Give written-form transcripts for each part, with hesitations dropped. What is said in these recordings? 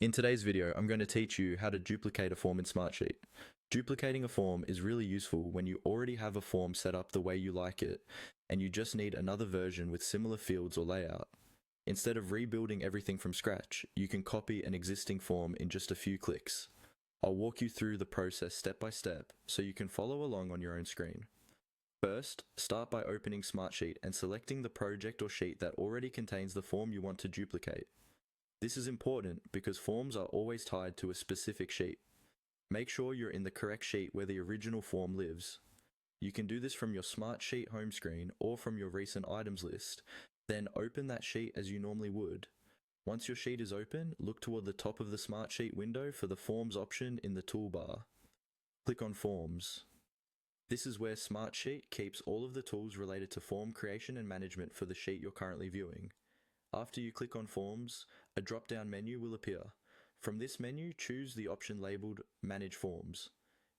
In today's video, I'm going to teach you how to duplicate a form in Smartsheet. Duplicating a form is really useful when you already have a form set up the way you like it, and you just need another version with similar fields or layout. Instead of rebuilding everything from scratch, you can copy an existing form in just a few clicks. I'll walk you through the process step by step so you can follow along on your own screen. First, start by opening Smartsheet and selecting the project or sheet that already contains the form you want to duplicate. This is important because forms are always tied to a specific sheet. Make sure you're in the correct sheet where the original form lives. You can do this from your Smartsheet home screen or from your recent items list. Then open that sheet as you normally would. Once your sheet is open, look toward the top of the Smartsheet window for the Forms option in the toolbar. Click on Forms. This is where Smartsheet keeps all of the tools related to form creation and management for the sheet you're currently viewing. After you click on Forms, a drop-down menu will appear. From this menu, choose the option labeled Manage Forms.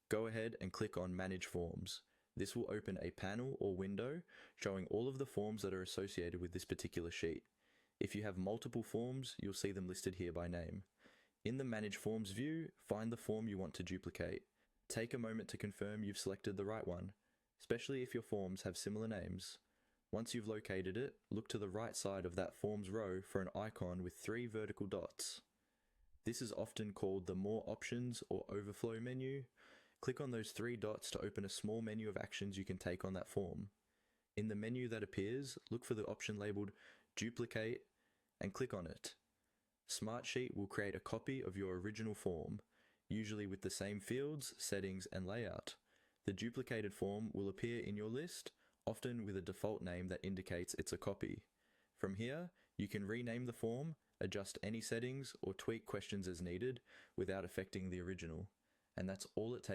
Go ahead and click on Manage Forms. This will open a panel or window showing all of the forms that are associated with this particular sheet. If you have multiple forms, you'll see them listed here by name. In the Manage Forms view, find the form you want to duplicate. Take a moment to confirm you've selected the right one, especially if your forms have similar names. Once you've located it, look to the right side of that Forms row for an icon with 3 vertical dots. This is often called the More Options or Overflow menu. Click on those 3 dots to open a small menu of actions you can take on that form. In the menu that appears, look for the option labeled Duplicate and click on it. Smartsheet will create a copy of your original form, usually with the same fields, settings, and layout. The duplicated form will appear in your list, often with a default name that indicates it's a copy. From here, you can rename the form, adjust any settings, or tweak questions as needed without affecting the original. And that's all it takes.